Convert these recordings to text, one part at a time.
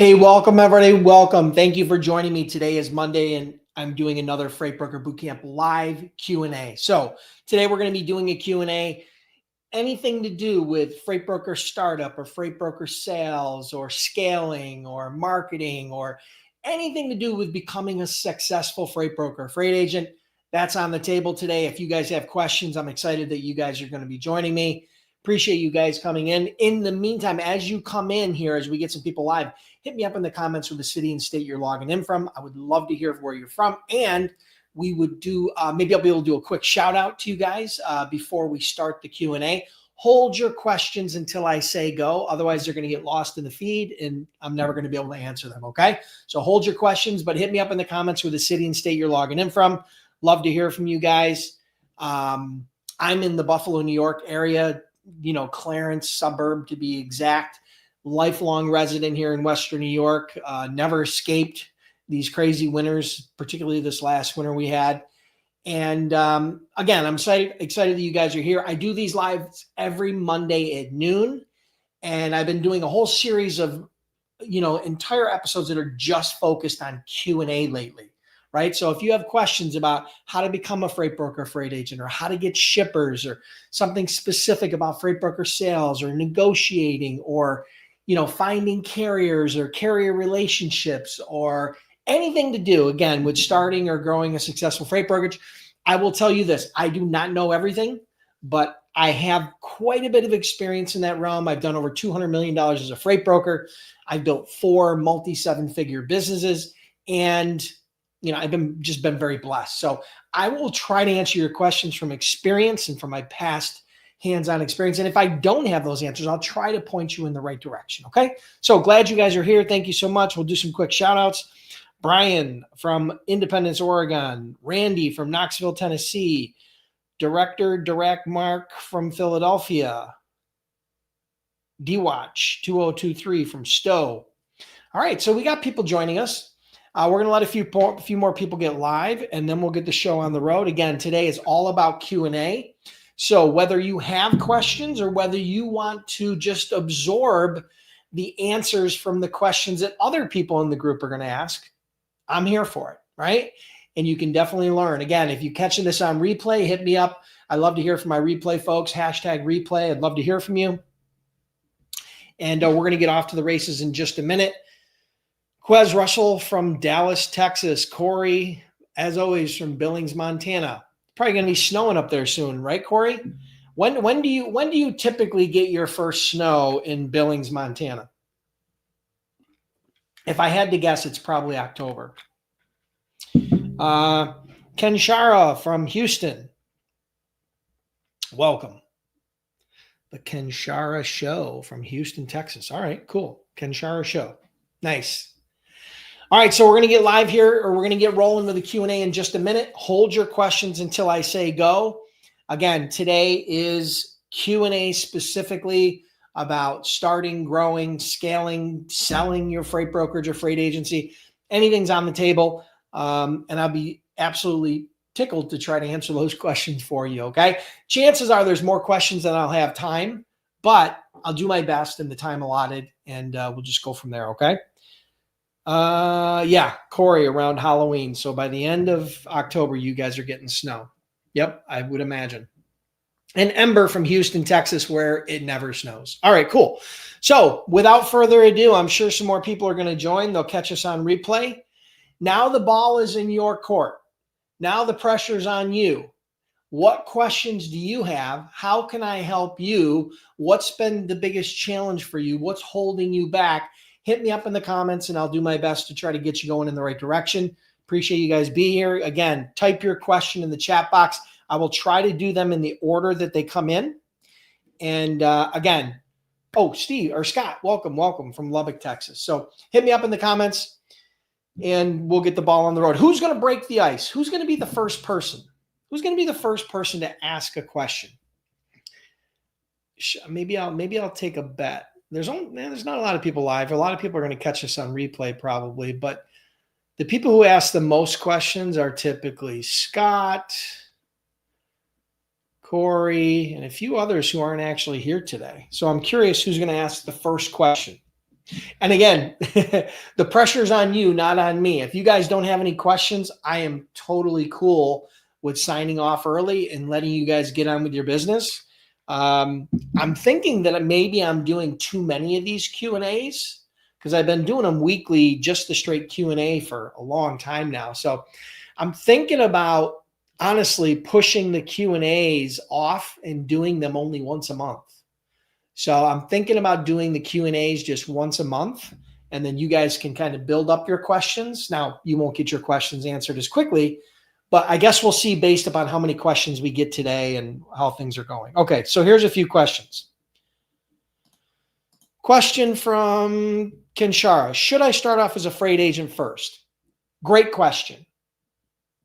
Hey, welcome everybody. Welcome. Thank you for joining me. Today is Monday and I'm doing another Freight Broker Bootcamp live Q&A. So today we're going to be doing a Q&A, anything to do with freight broker startup or freight broker sales or scaling or marketing or anything to do with becoming a successful freight broker, freight agent. That's on the table today. If you guys have questions, I'm excited that you guys are going to be joining me. Appreciate you guys coming in. In the meantime, as you come in here, as we get some people live, hit me up in the comments with the city and state you're logging in from. I would love to hear where you're from. And we would do, maybe I'll be able to do a quick shout out to you guys before we start the Q&A. Hold your questions until I say go. Otherwise, they're going to get lost in the feed and I'm never going to be able to answer them, okay? So hold your questions, but hit me up in the comments with the city and state you're logging in from. Love to hear from you guys. I'm in the Buffalo, New York area, Clarence suburb to be exact. Lifelong resident here in Western New York. Never escaped these crazy winters, particularly this last winter we had. And again, I'm excited that you guys are here. I do these lives every Monday at noon. And I've been doing a whole series of, entire episodes that are just focused on Q&A lately. Right. So if you have questions about how to become a freight broker, freight agent, or how to get shippers or something specific about freight broker sales or negotiating or, finding carriers or carrier relationships or anything to do, again, with starting or growing a successful freight brokerage, I will tell you this. I do not know everything, but I have quite a bit of experience in that realm. I've done over $200 million as a freight broker. I've built 4 multi-7-figure businesses and I've been very blessed. So I will try to answer your questions from experience and from my past hands-on experience. And if I don't have those answers, I'll try to point you in the right direction. Okay. So glad you guys are here. Thank you so much. We'll do some quick shout outs. Brian from Independence, Oregon, Randy from Knoxville, Tennessee, Director Direct Mark from Philadelphia, DWatch 2023 from Stowe. All right. So we got people joining us. We're going to let a few more people get live, and then we'll get the show on the road. Again, today is all about Q&A. So whether you have questions or whether you want to just absorb the answers from the questions that other people in the group are going to ask, I'm here for it, right? And you can definitely learn. Again, if you're catching this on replay, hit me up. I'd love to hear from my replay folks. #replay. I'd love to hear from you. And we're going to get off to the races in just a minute. Quez Russell from Dallas, Texas. Corey, as always, from Billings, Montana. Probably going to be snowing up there soon, right, Corey? When do you typically get your first snow in Billings, Montana? If I had to guess, it's probably October. Ken Shara from Houston. Welcome. The Ken Shara Show from Houston, Texas. All right, cool. Ken Shara Show. Nice. All right, so we're going to get live here, or we're going to get rolling with the Q&A in just a minute. Hold your questions until I say go. Again, today is Q&A specifically about starting, growing, scaling, selling your freight brokerage or freight agency. Anything's on the table, and I'll be absolutely tickled to try to answer those questions for you, okay? Chances are there's more questions than I'll have time, but I'll do my best in the time allotted, and we'll just go from there, okay? Yeah, Corey, around Halloween. So by the end of October, you guys are getting snow. Yep, I would imagine. And Ember from Houston, Texas, where it never snows. All right, cool. So without further ado, I'm sure some more people are going to join. They'll catch us on replay. Now the ball is in your court. Now the pressure's on you. What questions do you have? How can I help you? What's been the biggest challenge for you? What's holding you back? Hit me up in the comments and I'll do my best to try to get you going in the right direction. Appreciate you guys being here. Again, type your question in the chat box. I will try to do them in the order that they come in. And again, Steve or Scott, welcome from Lubbock, Texas. So hit me up in the comments and we'll get the ball on the road. Who's going to break the ice? Who's going to be the first person? Who's going to be the first person to ask a question? Maybe I'll take a bet. There's not a lot of people live. A lot of people are going to catch us on replay probably, but the people who ask the most questions are typically Scott, Corey, and a few others who aren't actually here today. So I'm curious who's going to ask the first question. And again, the pressure's on you, not on me. If you guys don't have any questions, I am totally cool with signing off early and letting you guys get on with your business. I'm thinking that maybe I'm doing too many of these Q&As because I've been doing them weekly, just the straight Q&A for a long time now. So I'm thinking about honestly pushing the Q&As off and doing them only once a month. So I'm thinking about doing the Q&As just once a month, and then you guys can kind of build up your questions. Now, you won't get your questions answered as quickly, but I guess we'll see based upon how many questions we get today and how things are going. Okay, so here's a few questions. Question from Kinshara. Should I start off as a freight agent first? Great question.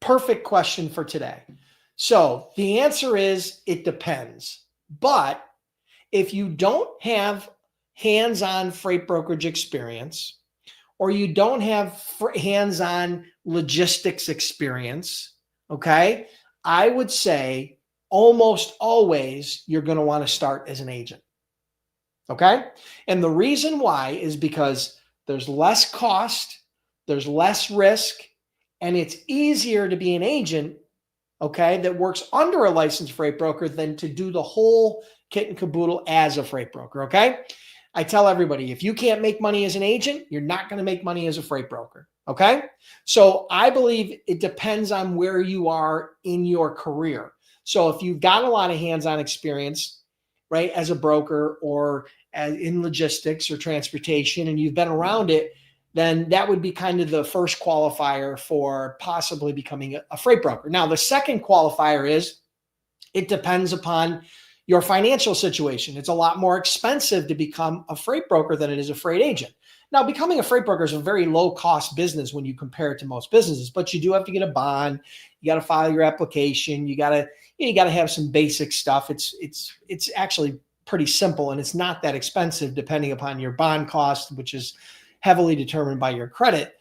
Perfect question for today. So the answer is it depends. But if you don't have hands-on freight brokerage experience, or you don't have hands-on logistics experience, okay, I would say almost always you're going to want to start as an agent. Okay. And the reason why is because there's less cost, there's less risk, and it's easier to be an agent, okay, that works under a licensed freight broker than to do the whole kit and caboodle as a freight broker. Okay. I tell everybody, if you can't make money as an agent, you're not going to make money as a freight broker. Okay. So I believe it depends on where you are in your career. So if you've got a lot of hands-on experience, right, as a broker or as in logistics or transportation, and you've been around it, then that would be kind of the first qualifier for possibly becoming a freight broker. Now, the second qualifier is it depends upon your financial situation. It's a lot more expensive to become a freight broker than it is a freight agent. Now, becoming a freight broker is a very low cost business when you compare it to most businesses, but you do have to get a bond. You got to file your application. You got to have some basic stuff. It's actually pretty simple, and it's not that expensive depending upon your bond cost, which is heavily determined by your credit.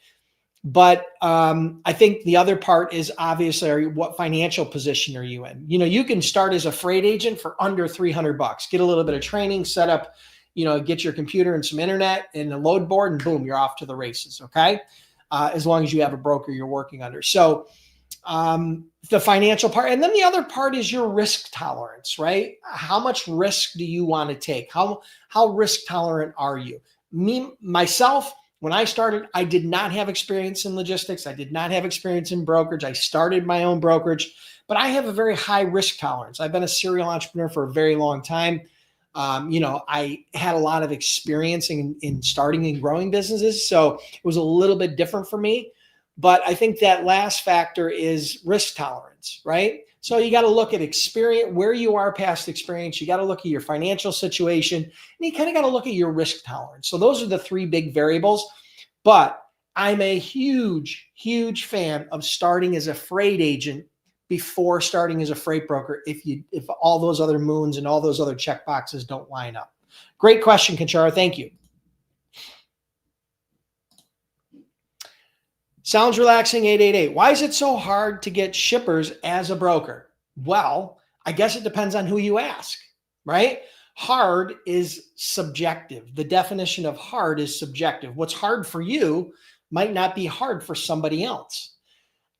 But I think the other part is obviously what financial position are you in? You know, you can start as a freight agent for under $300, get a little bit of training, set up, you know, get your computer and some internet and a load board, and boom, you're off to the races. Okay. As long as you have a broker you're working under. So the financial part, and then the other part is your risk tolerance, right? How much risk do you want to take? How risk tolerant are you? Myself, when I started, I did not have experience in logistics. I did not have experience in brokerage. I started my own brokerage, but I have a very high risk tolerance. I've been a serial entrepreneur for a very long time. You know, I had a lot of experience in starting and growing businesses. So it was a little bit different for me. But I think that last factor is risk tolerance, right? So you got to look at experience, where you are past experience. You got to look at your financial situation, and you kind of got to look at your risk tolerance. So those are the three big variables. But I'm a huge, huge fan of starting as a freight agent before starting as a freight broker if all those other moons and all those other check boxes don't line up. Great question, Kanchara. Thank you. Sounds relaxing 888. Why is it so hard to get shippers as a broker? Well, I guess it depends on who you ask, right? Hard is subjective. The definition of hard is subjective. What's hard for you might not be hard for somebody else.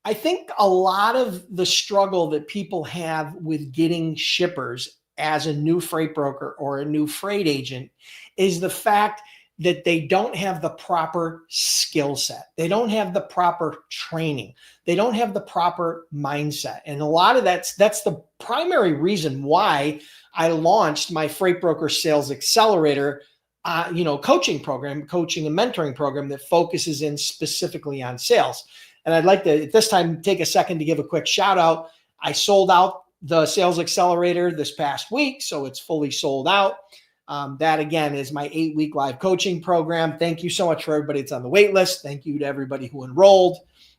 I think a lot of the struggle that people have with getting shippers as a new freight broker or a new freight agent is the fact that they don't have the proper skill set. They don't have the proper training. They don't have the proper mindset. And a lot of that's the primary reason why I launched my Freight Broker Sales Accelerator coaching program, coaching and mentoring program that focuses in specifically on sales. And I'd like to, at this time, take a second to give a quick shout out. I sold out the Sales Accelerator this past week, so it's fully sold out. That again is my 8-week live coaching program. Thank you so much for everybody that's on the wait list. Thank you to everybody who enrolled.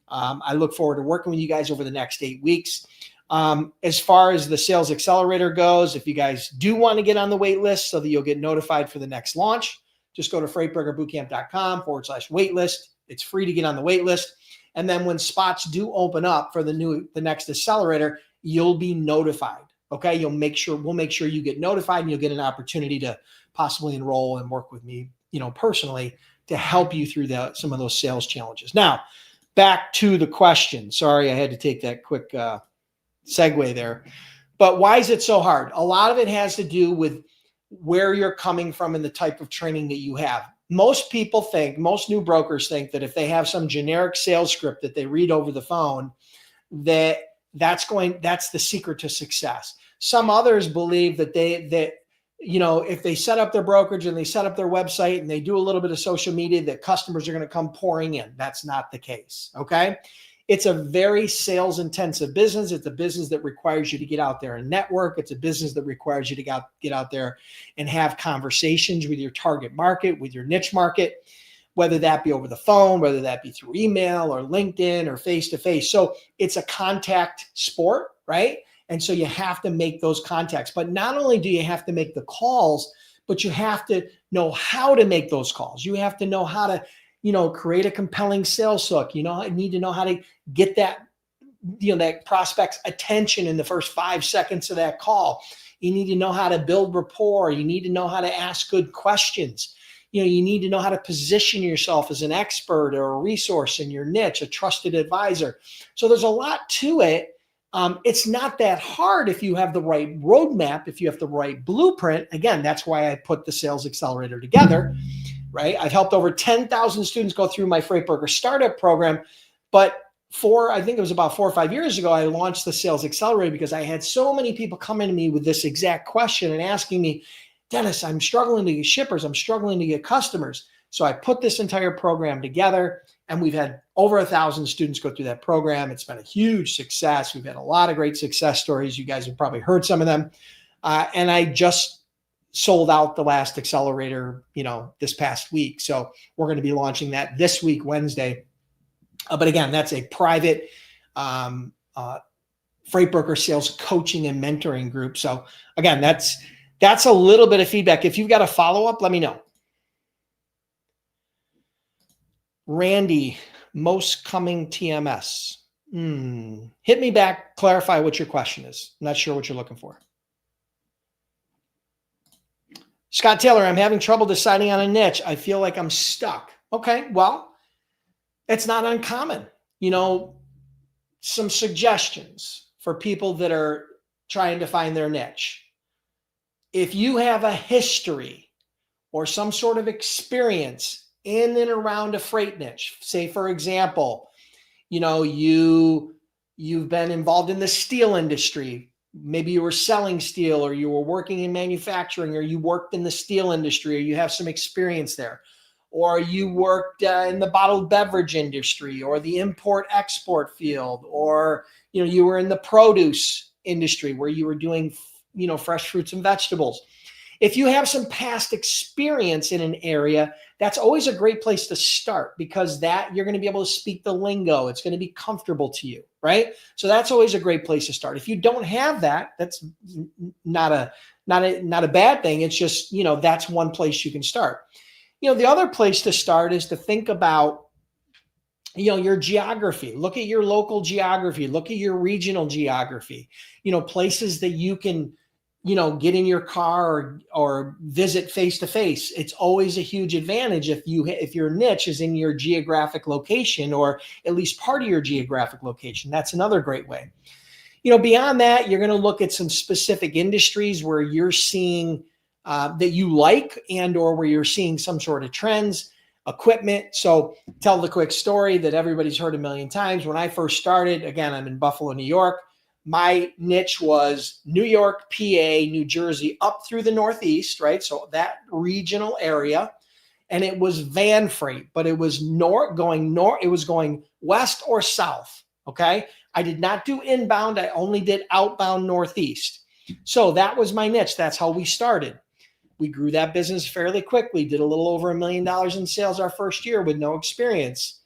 I look forward to working with you guys over the next 8 weeks. As far as the Sales Accelerator goes, if you guys do want to get on the wait list so that you'll get notified for the next launch, just go to freightbrokerbootcamp.com/waitlist. It's free to get on the wait list. And then when spots do open up for the next accelerator, you'll be notified. Okay, we'll make sure you get notified, and you'll get an opportunity to possibly enroll and work with me personally to help you through some of those sales challenges. Now, back to the question. Sorry, I had to take that quick segue there. But why is it so hard? A lot of it has to do with where you're coming from and the type of training that you have. Most new brokers think that if they have some generic sales script that they read over the phone, that's the secret to success. Some others believe that if they set up their brokerage and they set up their website and they do a little bit of social media, that customers are going to come pouring in. That's not the case. Okay. It's a very sales intensive business. It's a business that requires you to get out there and network. It's a business that requires you to get out there and have conversations with your target market, with your niche market, whether that be over the phone, whether that be through email or LinkedIn or face-to-face. So it's a contact sport, right? And so you have to make those contacts. But not only do you have to make the calls, but you have to know how to make those calls. You have to know how to, create a compelling sales hook. You need to know how to get that, that prospect's attention in the first 5 seconds of that call. You need to know how to build rapport. You need to know how to ask good questions. You need to know how to position yourself as an expert or a resource in your niche, a trusted advisor. So there's a lot to it. It's not that hard if you have the right roadmap, if you have the right blueprint. Again, that's why I put the Sales Accelerator together, right? I've helped over 10,000 students go through my Freight Broker Startup program. But I think it was about 4 or 5 years ago, I launched the Sales Accelerator because I had so many people coming to me with this exact question and asking me, Dennis, I'm struggling to get shippers. I'm struggling to get customers. So I put this entire program together, and we've had over 1,000 students go through that program. It's been a huge success. We've had a lot of great success stories. You guys have probably heard some of them. And I just sold out the last accelerator, this past week. So we're going to be launching that this week, Wednesday. But again, that's a private freight broker sales coaching and mentoring group. So again, that's a little bit of feedback. If you've got a follow-up, let me know. Randy, most coming TMS. Hit me back, clarify what your question is. I'm not sure what you're looking for. Scott Taylor, I'm having trouble deciding on a niche. I feel like I'm stuck. Okay, well, it's not uncommon. Some suggestions for people that are trying to find their niche. If you have a history or some sort of experience in and around a freight niche, say, for example, you've been involved in the steel industry. Maybe you were selling steel, or you were working in manufacturing, or you worked in the steel industry, or you have some experience there, or you worked in the bottled beverage industry or the import-export field, or you were in the produce industry where you were doing fresh fruits and vegetables. If you have some past experience in an area, that's always a great place to start, because that you're going to be able to speak the lingo. It's going to be comfortable to you, right? So that's always a great place to start. If you don't have that, that's not a bad thing. It's just, that's one place you can start. The other place to start is to think about, your geography. Look at your local geography. Look at your regional geography. Places that you can, get in your car or visit face to face. It's always a huge advantage if your niche is in your geographic location, or at least part of your geographic location. That's another great way. Beyond that, you're going to look at some specific industries where you're seeing that you like, and or where you're seeing some sort of trends, equipment. So tell the quick story that everybody's heard a million times. When I first started, again, I'm in Buffalo, New York. My niche was New York, PA, New Jersey, up through the Northeast, right? So that regional area. And it was van freight, but it was going north. It was going west or south. Okay. I did not do inbound. I only did outbound Northeast. So that was my niche. That's how we started. We grew that business fairly quickly, did a little over $1 million in sales our first year with no experience.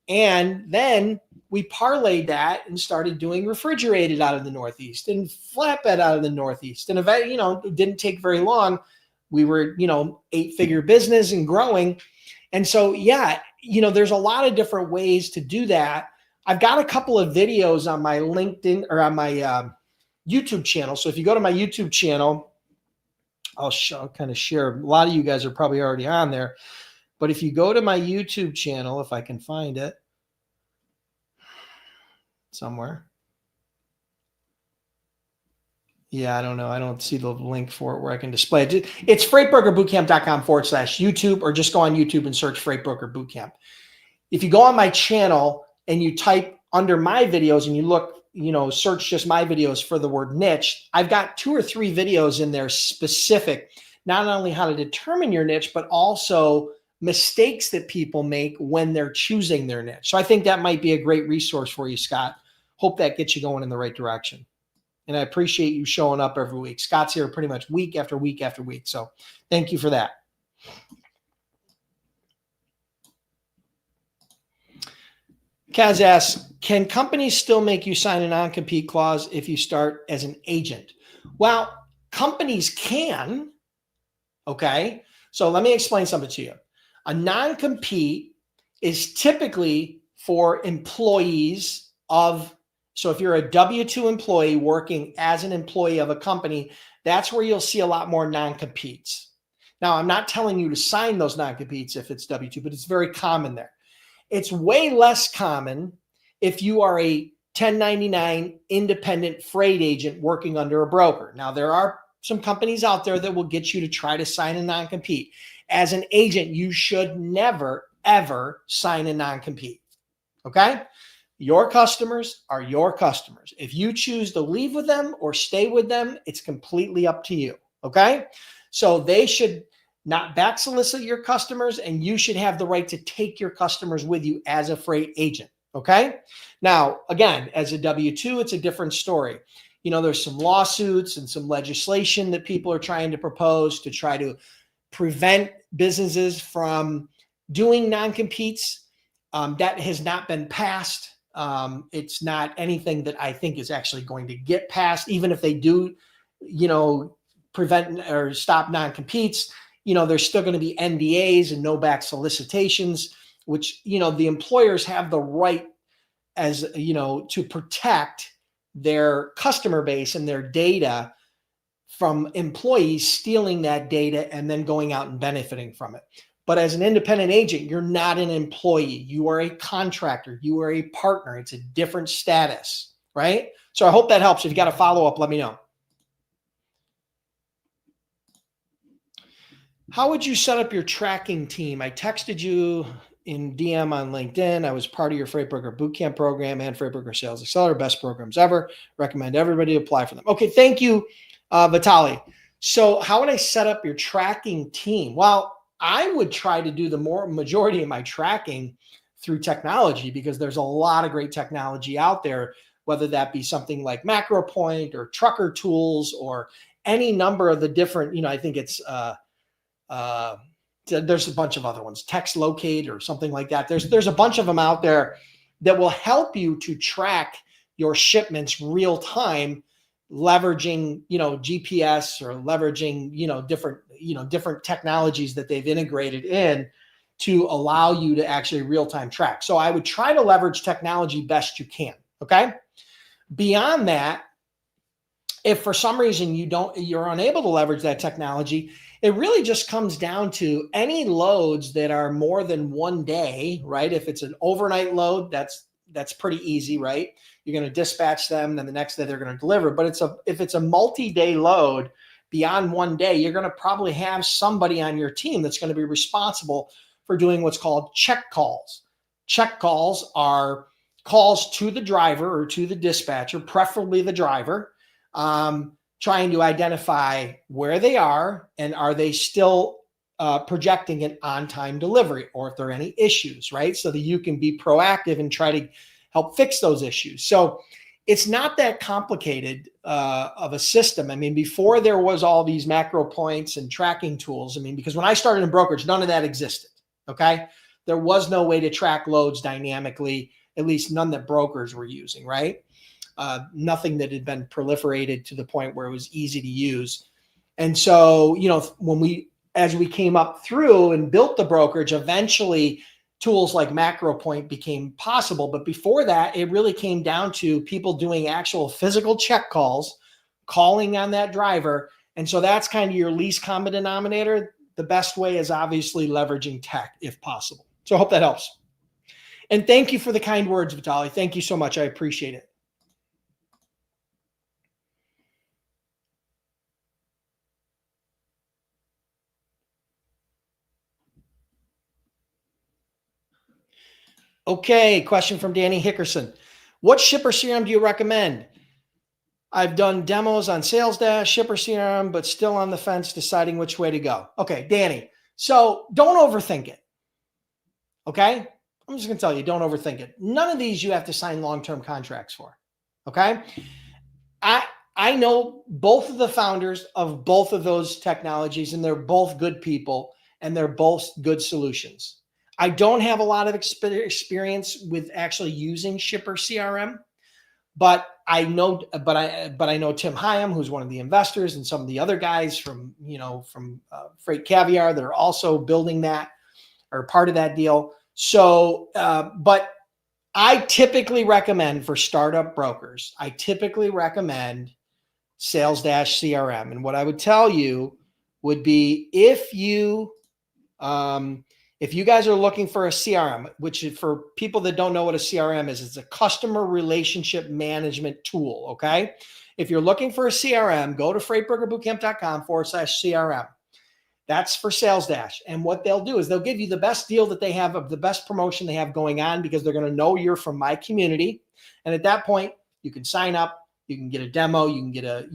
And then we parlayed that and started doing refrigerated out of the Northeast and flatbed out of the Northeast. And it didn't take very long. We were, 8-figure business and growing. And so, there's a lot of different ways to do that. I've got a couple of videos on my LinkedIn or on my YouTube channel. So if you go to my YouTube channel, I'll kind of share. A lot of you guys are probably already on there, but if you go to my YouTube channel, if I can find it somewhere. Yeah, I don't know. I don't see the link for it where I can display it. It's freightbrokerbootcamp.com/YouTube, or just go on YouTube and search Freight Broker Bootcamp. If you go on my channel and you type under my videos and you look, search just my videos for the word niche, I've got 2 or 3 videos in there specific, not only how to determine your niche, but also mistakes that people make when they're choosing their niche. So I think that might be a great resource for you, Scott. Hope that gets you going in the right direction. And I appreciate you showing up every week. Scott's here pretty much week after week after week. So thank you for that. Kaz asks, can companies still make you sign a non-compete clause if you start as an agent? Well, companies can. Okay. So let me explain something to you. A non-compete is typically for employees of, so if you're a W-2 employee working as an employee of a company, that's where you'll see a lot more non-competes. Now, I'm not telling you to sign those non-competes if it's W-2, but it's very common there. It's way less common if you are a 1099 independent freight agent working under a broker. Now, there are some companies out there that will get you to try to sign a non-compete. As an agent, you should never, ever sign a non-compete. Okay? Your customers are your customers. If you choose to leave with them or stay with them, it's completely up to you. Okay? So they should not back solicit your customers, and you should have the right to take your customers with you as a freight agent. Okay? Now, again, as a W-2, it's a different story. There's some lawsuits and some legislation that people are trying to propose to try to prevent businesses from doing non-competes. That has not been passed. It's not anything that I think is actually going to get passed, even if they do, prevent or stop non-competes. There's still going to be NDAs and no back solicitations, which, the employers have the right to protect their customer base and their data from employees stealing that data and then going out and benefiting from it. But as an independent agent, you're not an employee. You are a contractor. You are a partner. It's a different status, right? So I hope that helps. If you got a follow-up, let me know. How would you set up your tracking team? I texted you in DM on LinkedIn. I was part of your Freight Broker Bootcamp program and Freight Broker Sales Accelerator, best programs ever. Recommend everybody apply for them. Okay, thank you, Vitaly. So how would I set up your tracking team? Well, I would try to do the majority of my tracking through technology, because there's a lot of great technology out there, whether that be something like MacroPoint or Trucker Tools or any number of the different, I think it's there's a bunch of other ones, Text Locate or something like that. There's a bunch of them out there that will help you to track your shipments real time, leveraging, GPS or leveraging, different technologies that they've integrated in to allow you to actually real time track. So I would try to leverage technology best you can. Okay. Beyond that, if for some reason you're unable to leverage that technology, it really just comes down to any loads that are more than one day, right? If it's an overnight load, that's pretty easy, right? You're going to dispatch them, then the next day they're going to deliver. But if it's a multi-day load beyond one day, you're going to probably have somebody on your team that's going to be responsible for doing what's called check calls. Check calls are calls to the driver or to the dispatcher, preferably the driver, trying to identify where they are and are they still projecting an on-time delivery, or if there are any issues, right? So that you can be proactive and try to help fix those issues. So it's not that complicated of a system. I mean, before there was all these macro points and tracking tools, because when I started in brokerage, none of that existed, okay? There was no way to track loads dynamically, at least none that brokers were using, right? Nothing that had been proliferated to the point where it was easy to use. And so, as we came up through and built the brokerage, eventually tools like MacroPoint became possible. But before that, it really came down to people doing actual physical check calls, calling on that driver And so that's kind of your least common denominator. The best way is obviously leveraging tech if possible. So I hope that helps. And thank you for the kind words, Vitaly. Thank you so much. I appreciate it. Okay, question from Danny Hickerson. What shipper CRM do you recommend? I've done demos on SalesDash, ShipperCRM, but still on the fence deciding which way to go. Okay, Danny. So don't overthink it. Okay? I'm just going to tell you, don't overthink it. None of these you have to sign long-term contracts for. Okay? I know both of the founders of both of those technologies, and they're both good people, and they're both good solutions. I don't have a lot of experience with actually using ShipperCRM. But I know Tim Hyam, who's one of the investors, and some of the other guys from Freight Caviar that are also building that or part of that deal. So, but I typically recommend for startup brokers, I typically recommend SalesDash CRM. And what I would tell you would be if you guys are looking for a CRM, which for people that don't know what a CRM is, it's a customer relationship management tool, okay? If you're looking for a CRM, go to freightbrokerbootcamp.com/CRM. That's for SalesDash. And what they'll do is they'll give you the best deal that they have of the best promotion they have going on because they're going to know you're from my community. And at that point, you can sign up, you can get a demo, you can get a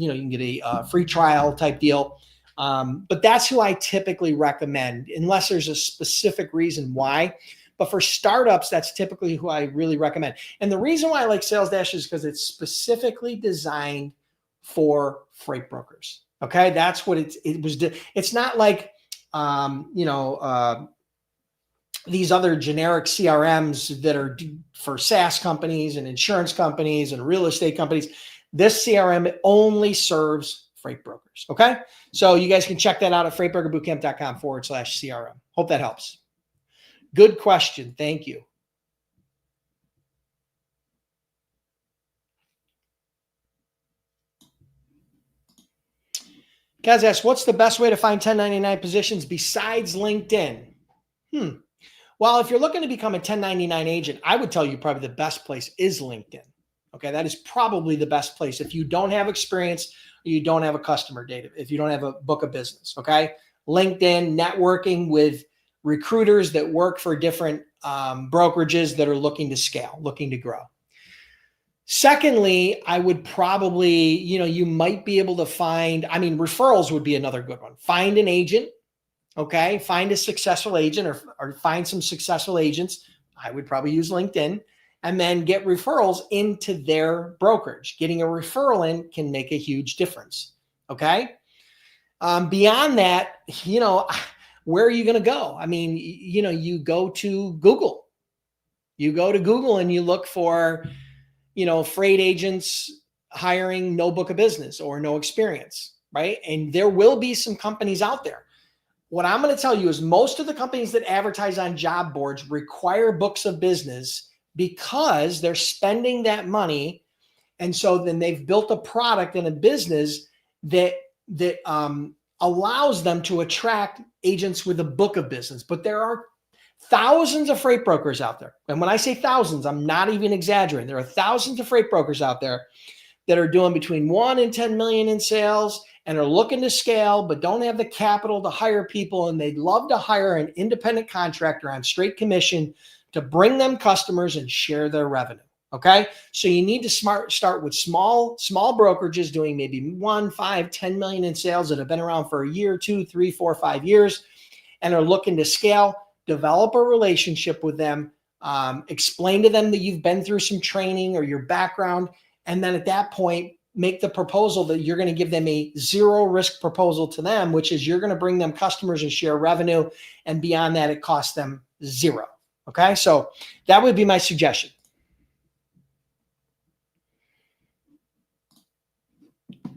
free trial type deal. But that's who I typically recommend, unless there's a specific reason why. But for startups, that's typically who I really recommend. And the reason why I like SalesDash is because it's specifically designed for freight brokers. Okay, that's what it was. It's not like these other generic CRMs that are for SaaS companies and insurance companies and real estate companies. This CRM only serves freight brokers. Okay. So you guys can check that out at freightbrokerbootcamp.com/CRM. Hope that helps. Good question. Thank you. Kaz asks, what's the best way to find 1099 positions besides LinkedIn? Well, if you're looking to become a 1099 agent, I would tell you probably the best place is LinkedIn. Okay. That is probably the best place if you don't have experience, you don't have a customer data, if you don't have a book of business, okay? LinkedIn, networking with recruiters that work for different brokerages that are looking to scale, looking to grow. Secondly, I would probably, you might be able to find, referrals would be another good one. Find an agent, okay? Find a successful agent or find some successful agents. I would probably use LinkedIn. And then get referrals into their brokerage. Getting a referral in can make a huge difference. Okay. Beyond that, where are you going to go? You go to Google. You go to Google and you look for, freight agents hiring no book of business or no experience, right? And there will be some companies out there. What I'm going to tell you is most of the companies that advertise on job boards require books of business because they're spending that money. And so then they've built a product and a business that allows them to attract agents with a book of business. But there are thousands of freight brokers out there. And when I say thousands, I'm not even exaggerating. There are thousands of freight brokers out there that are doing between 1 and 10 million in sales and are looking to scale, but don't have the capital to hire people. And they'd love to hire an independent contractor on straight commission to bring them customers and share their revenue. Okay. So you need to start with small brokerages doing maybe 1, 5, 10 million in sales that have been around for a year, 2, 3, 4, 5 years and are looking to scale. Develop a relationship with them. Explain to them that you've been through some training or your background. And then at that point, make the proposal that you're going to give them a zero risk proposal to them, which is you're going to bring them customers and share revenue. And beyond that, it costs them zero. Okay, so that would be my suggestion.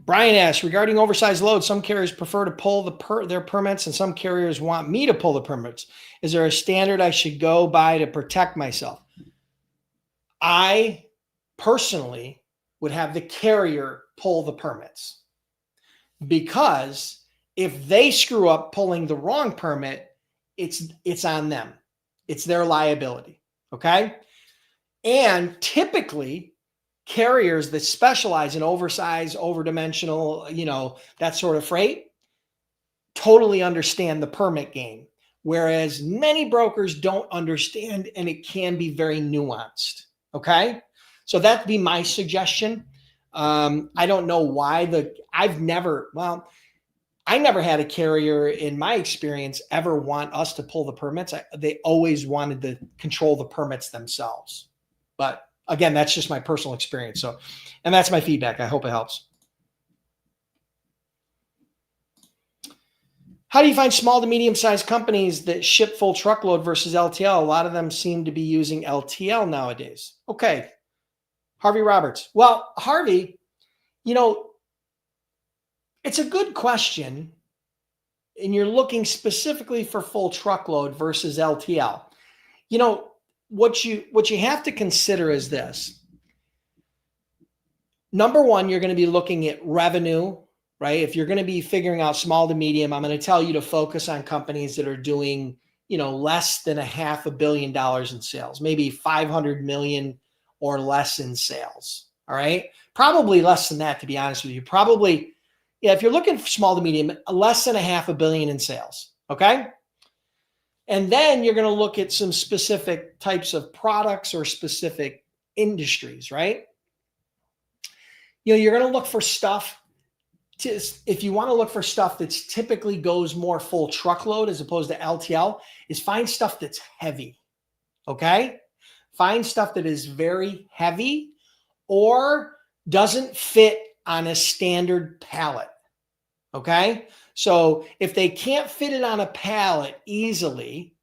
Brian asks, regarding oversized loads, some carriers prefer to pull their permits and some carriers want me to pull the permits. Is there a standard I should go by to protect myself? I personally would have the carrier pull the permits. because if they screw up pulling the wrong permit, it's on them. It's their liability. Okay. And typically carriers that specialize in oversized, overdimensional, that sort of freight totally understand the permit game. Whereas many brokers don't understand, and it can be very nuanced. Okay. So that'd be my suggestion. I don't know why I never had a carrier in my experience ever want us to pull the permits. They always wanted to control the permits themselves. But again, that's just my personal experience. So, and that's my feedback. I hope it helps. How do you find small to medium-sized companies that ship full truckload versus LTL? A lot of them seem to be using LTL nowadays. Okay. Harvey Roberts. Well, Harvey, it's a good question. And you're looking specifically for full truckload versus LTL. What you have to consider is this. Number one, you're going to be looking at revenue, right? If you're going to be figuring out small to medium, I'm going to tell you to focus on companies that are doing, less than $500 million in sales, maybe 500 million or less in sales. All right. Probably less than that, to be honest with you. Probably, if you're looking for small to medium, less than $500 million in sales. Okay. And then you're going to look at some specific types of products or specific industries, right? You're going to look for stuff. If you want to look for stuff that's typically goes more full truckload as opposed to LTL, is find stuff that's heavy. Okay. Find stuff that is very heavy or doesn't fit on a standard pallet. Okay. So if they can't fit it on a pallet easily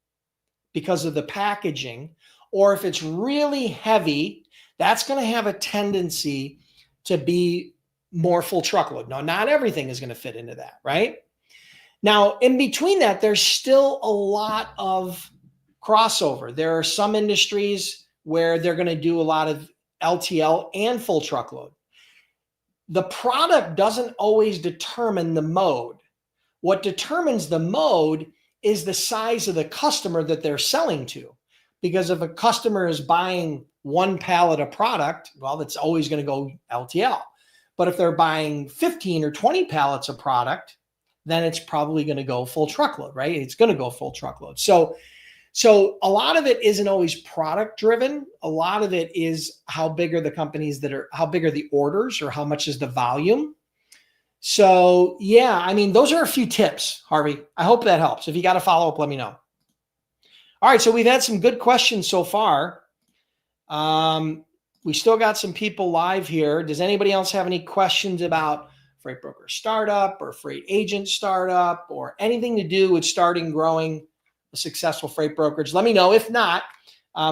because of the packaging, or if it's really heavy, that's going to have a tendency to be more full truckload. Now, not everything is going to fit into that, right? Now, in between that, there's still a lot of crossover. There are some industries where they're going to do a lot of LTL and full truckload. The product doesn't always determine the mode. What determines the mode is the size of the customer that they're selling to. Because if a customer is buying one pallet of product, well, that's always going to go LTL. But if they're buying 15 or 20 pallets of product, then it's probably going to go full truckload, right? It's going to go full truckload. So a lot of it isn't always product driven. A lot of it is how big are the companies how big are the orders or how much is the volume? So yeah, those are a few tips, Harvey. I hope that helps. If you got a follow-up, let me know. All right. So we've had some good questions so far. We still got some people live here. Does anybody else have any questions about freight broker startup or freight agent startup or anything to do with starting, growing a successful freight brokerage? Let me know. If not,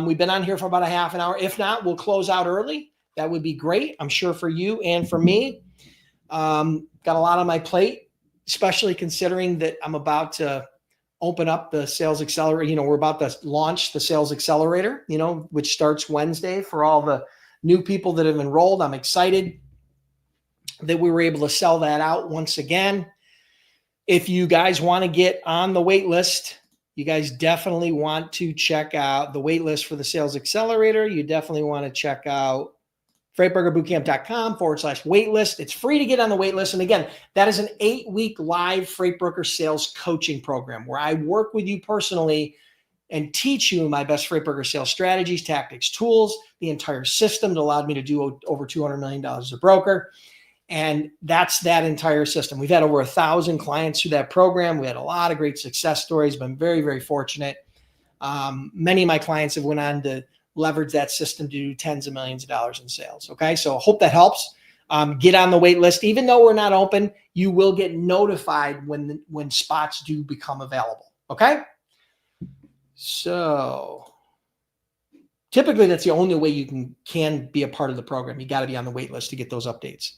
we've been on here for about a half an hour. If not, we'll close out early. That would be great. I'm sure for you and for me. Got a lot on my plate, especially considering that I'm about to open up the Sales Accelerator. We're about to launch the Sales Accelerator, which starts Wednesday for all the new people that have enrolled. I'm excited that we were able to sell that out once again. If you guys want to get on the wait list, you guys definitely want to check out the wait list for the Sales Accelerator. You definitely want to check out freightbrokerbootcamp.com/waitlist. It's free to get on the wait list. And again, that is an 8-week live freight broker sales coaching program where I work with you personally and teach you my best freight broker sales strategies, tactics, tools, the entire system that allowed me to do over $200 million as a broker. And that's that entire system. We've had over 1,000 clients through that program. We had a lot of great success stories. Been very, very fortunate. Many of my clients have went on to leverage that system to do tens of millions of dollars in sales. Okay. So I hope that helps. Get on the wait list. Even though we're not open, you will get notified when spots do become available. Okay. So typically that's the only way you can be a part of the program. You got to be on the wait list to get those updates.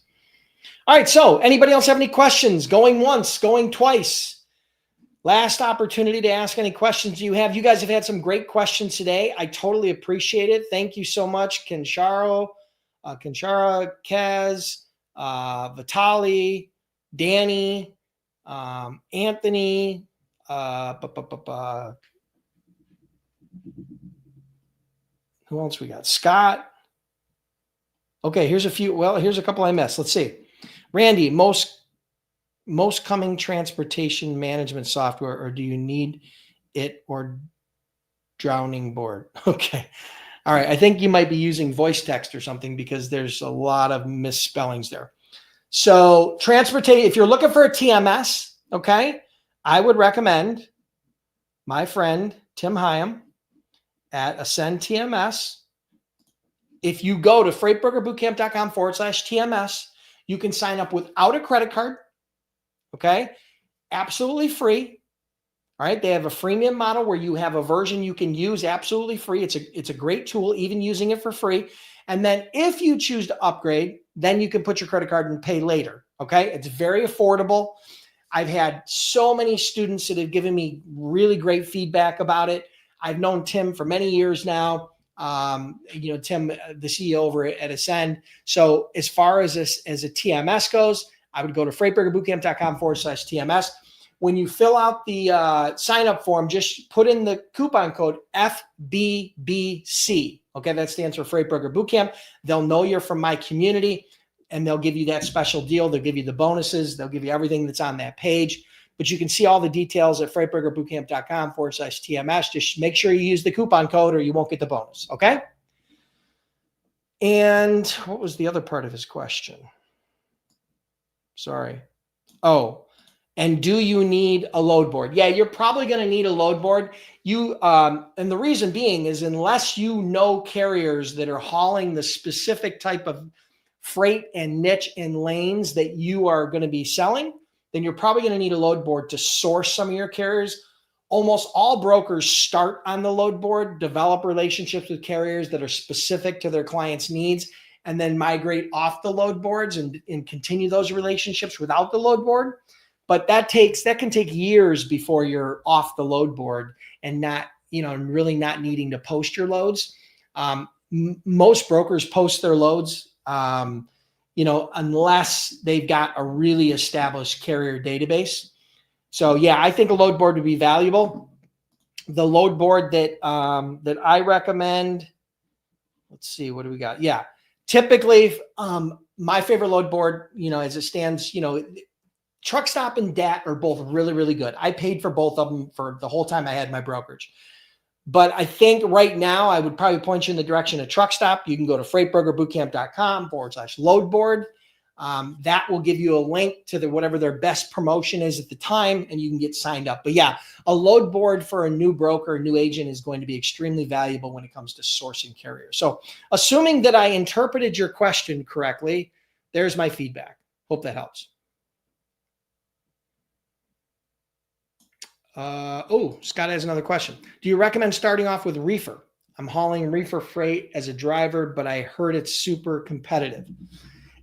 All right. So anybody else have any questions? Going once, going twice. Last opportunity to ask any questions you have. You guys have had some great questions today. I totally appreciate it. Thank you so much, Kinshara, Kaz, Vitali, Danny, Anthony, who else we got? Scott. Okay, here's a few. Well, here's a couple I missed. Let's see. Randy, most coming transportation management software, or do you need it or drowning board? Okay. All right. I think you might be using voice text or something because there's a lot of misspellings there. So transportation, if you're looking for a TMS, okay, I would recommend my friend Tim Hyam at AscendTMS. If you go to freightbrokerbootcamp.com/TMS, you can sign up without a credit card. Okay. Absolutely free. All right. They have a freemium model where you have a version you can use absolutely free. It's a great tool, even using it for free. And then if you choose to upgrade, then you can put your credit card and pay later. Okay. It's very affordable. I've had so many students that have given me really great feedback about it. I've known Tim for many years now. Tim, the CEO over at Ascend. So as far as a TMS goes, I would go to freightbrokerbootcamp.com/TMS. When you fill out the sign up form, just put in the coupon code FBBC. Okay, that stands for Freight Broker Bootcamp. They'll know you're from my community and they'll give you that special deal. They'll give you the bonuses. They'll give you everything that's on that page. But you can see all the details at freightbrokerbootcamp.com/TMS. Just make sure you use the coupon code or you won't get the bonus. Okay. And what was the other part of his question? Sorry. Oh, and do you need a load board? Yeah, you're probably going to need a load board. And the reason being is unless you know carriers that are hauling the specific type of freight and niche and lanes that you are going to be selling, then you're probably going to need a load board to source some of your carriers. Almost all brokers start on the load board, develop relationships with carriers that are specific to their clients' needs, and then migrate off the load boards and continue those relationships without the load board. But that can take years before you're off the load board and not, really not needing to post your loads. Most brokers post their loads, unless they've got a really established carrier database. So yeah, I think a load board would be valuable. The load board that I recommend, let's see, what do we got? Yeah, typically my favorite load board, as it stands, Truckstop and DAT are both really, really good. I paid for both of them for the whole time I had my brokerage. But I think right now I would probably point you in the direction of Truckstop. You can go to freightbrokerbootcamp.com/load board. That will give you a link to whatever their best promotion is at the time, and you can get signed up. But yeah, a load board for a new broker, a new agent is going to be extremely valuable when it comes to sourcing carriers. So assuming that I interpreted your question correctly, there's my feedback. Hope that helps. Scott has another question. Do you recommend starting off with reefer? I'm hauling reefer freight as a driver, but I heard it's super competitive.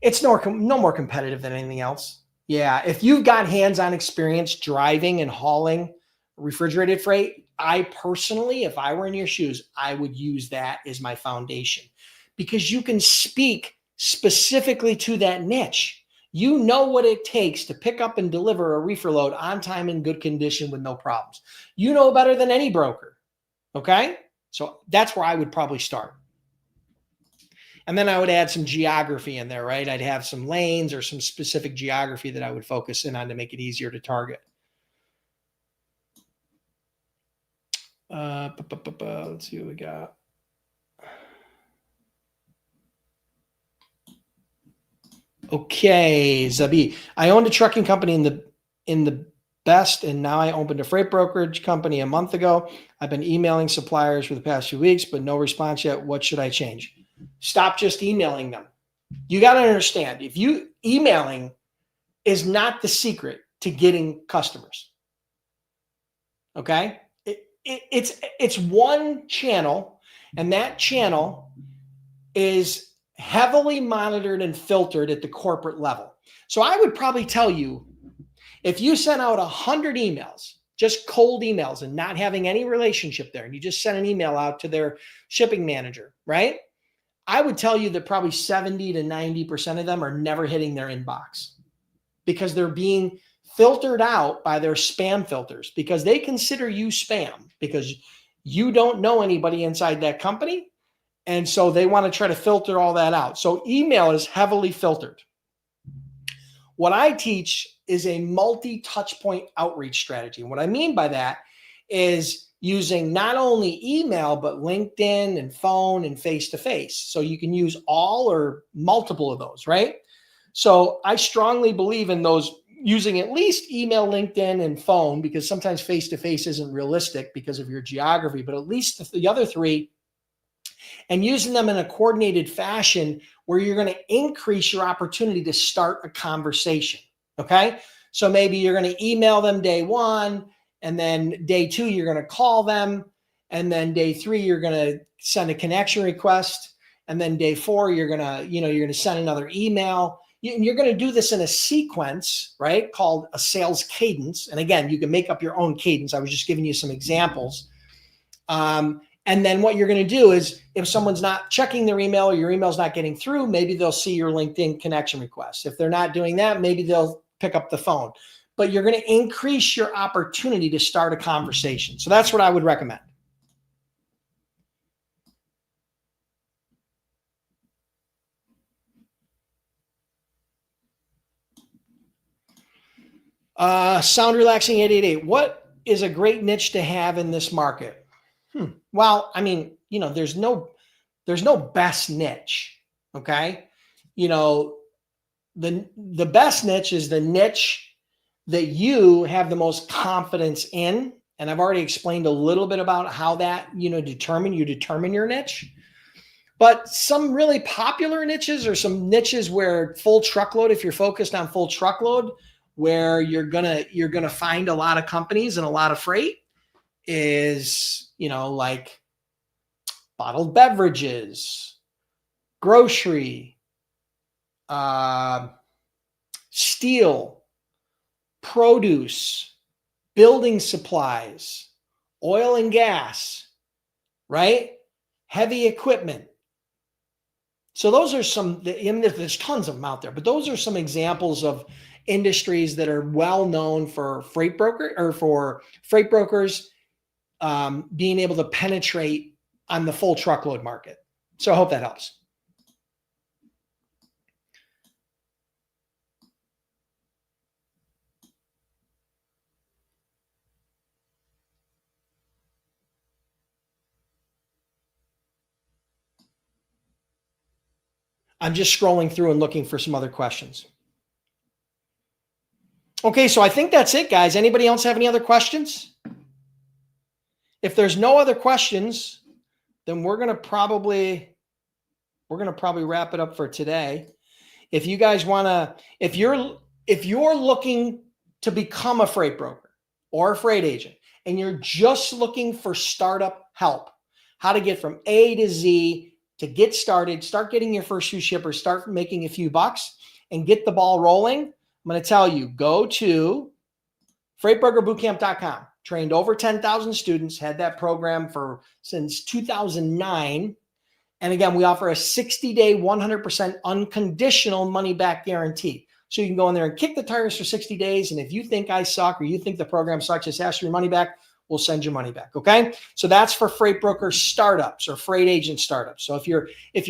It's no more competitive than anything else. Yeah, if you've got hands-on experience driving and hauling refrigerated freight, I personally, if I were in your shoes, I would use that as my foundation because you can speak specifically to that niche. You know what it takes to pick up and deliver a reefer load on time in good condition with no problems. You know better than any broker. Okay? So that's where I would probably start. And then I would add some geography in there, right? I'd have some lanes or some specific geography that I would focus in on to make it easier to target. Let's see what we got. Okay, Zabi. I owned a trucking company in the best, and now I opened a freight brokerage company a month ago. I've been emailing suppliers for the past few weeks, but no response yet. What should I change? Stop just emailing them. You got to understand, emailing is not the secret to getting customers. Okay? It's one channel, and that channel is heavily monitored and filtered at the corporate level. So I would probably tell you, if you sent out 100 emails, just cold emails and not having any relationship there, and you just sent an email out to their shipping manager, right? I would tell you that probably 70 to 90% of them are never hitting their inbox because they're being filtered out by their spam filters, because they consider you spam because you don't know anybody inside that company. And so they want to try to filter all that out. So email is heavily filtered. What I teach is a multi-touch point outreach strategy. And what I mean by that is using not only email, but LinkedIn and phone and face-to-face. So you can use all or multiple of those, right? So I strongly believe in those, using at least email, LinkedIn, and phone, because sometimes face-to-face isn't realistic because of your geography, but at least the other three, and using them in a coordinated fashion where you're going to increase your opportunity to start a conversation. Okay. So maybe you're going to email them day one, and then day two, you're going to call them. And then day three, you're going to send a connection request. And then day four, you're going to send another email. You're going to do this in a sequence, right? Called a sales cadence. And again, you can make up your own cadence. I was just giving you some examples. And then what you're going to do is, if someone's not checking their email or your email's not getting through, maybe they'll see your LinkedIn connection request. If they're not doing that, maybe they'll pick up the phone. But you're going to increase your opportunity to start a conversation. So that's what I would recommend. Sound Relaxing 888. What is a great niche to have in this market? Well, I mean, there's no best niche. Okay. The best niche is the niche that you have the most confidence in. And I've already explained a little bit about how that, you determine your niche. But some really popular niches, or some niches where full truckload, if you're focused on full truckload, where you're gonna find a lot of companies and a lot of freight, is, like bottled beverages, grocery, steel, produce, building supplies, oil and gas, right? Heavy equipment. So those are some, and there's tons of them out there, but those are some examples of industries that are well known for freight brokers being able to penetrate on the full truckload market. So I hope that helps. I'm just scrolling through and looking for some other questions. Okay, so I think that's it, guys. Anybody else have any other questions? If there's no other questions, then we're gonna probably wrap it up for today. If you guys wanna, if you're looking to become a freight broker or a freight agent, and you're just looking for startup help, how to get from A to Z, to get started, start getting your first few shippers, start making a few bucks, and get the ball rolling, I'm going to tell you, go to freightbrokerbootcamp.com. Trained over 10,000 students, had that program since 2009. And again, we offer a 60-day, 100% unconditional money-back guarantee. So you can go in there and kick the tires for 60 days. And if you think I suck, or you think the program sucks, just ask for your money back. We'll send your money back. Okay. So that's for freight broker startups or freight agent startups. So if you're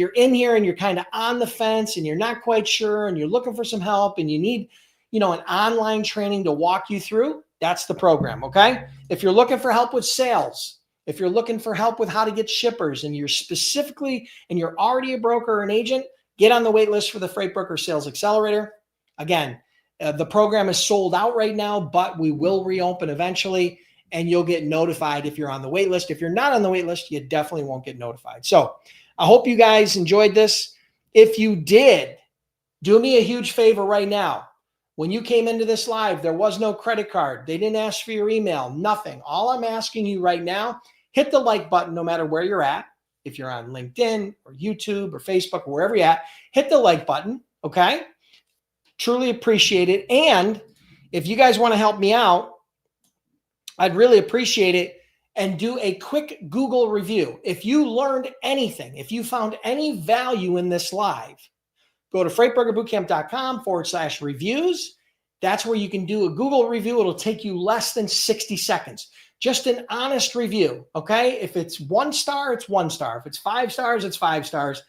in here and you're kind of on the fence and you're not quite sure and you're looking for some help and you need, an online training to walk you through, that's the program. Okay. If you're looking for help with sales, if you're looking for help with how to get shippers, and you're already a broker or an agent, get on the wait list for the Freight Broker Sales Accelerator. Again, the program is sold out right now, but we will reopen eventually. And you'll get notified if you're on the wait list. If you're not on the wait list, you definitely won't get notified. So I hope you guys enjoyed this. If you did, do me a huge favor right now. When you came into this live, there was no credit card. They didn't ask for your email, nothing. All I'm asking you right now, hit the like button no matter where you're at. If you're on LinkedIn or YouTube or Facebook or wherever you're at, hit the like button, okay? Truly appreciate it. And if you guys want to help me out, I'd really appreciate it. And do a quick Google review. If you learned anything, if you found any value in this live, go to freightbrokerbootcamp.com/reviews That's where you can do a Google review. It'll take you less than 60 seconds. Just an honest review, okay? If it's 1 star, it's 1 star. If it's 5 stars, it's 5 stars.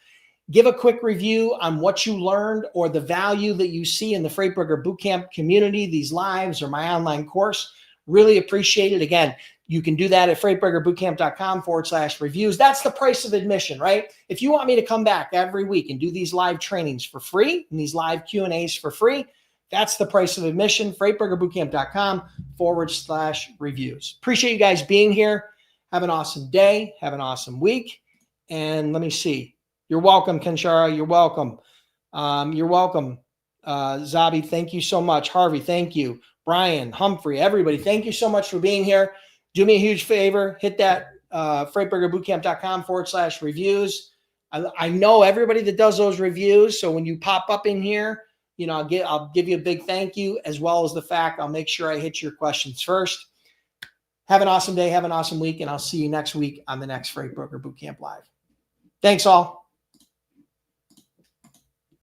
Give a quick review on what you learned or the value that you see in the Freight Broker Bootcamp community, these lives or my online course. Really appreciate it. Again, you can do that at freightbrokerbootcamp.com/reviews. That's the price of admission, right? If you want me to come back every week and do these live trainings for free and these live Q&As for free, that's the price of admission, freightbrokerbootcamp.com/reviews. Appreciate you guys being here. Have an awesome day. Have an awesome week. And let me see. You're welcome, Kanshara. You're welcome. You're welcome. Zabi, thank you so much. Harvey, thank you. Brian, Humphrey, everybody, thank you so much for being here. Do me a huge favor. Hit that freightbrokerbootcamp.com/reviews. I know everybody that does those reviews. So when you pop up in here, you know, I'll give you a big thank you, as well as the fact I'll make sure I hit your questions first. Have an awesome day. Have an awesome week. And I'll see you next week on the next Freight Broker Bootcamp Live. Thanks all.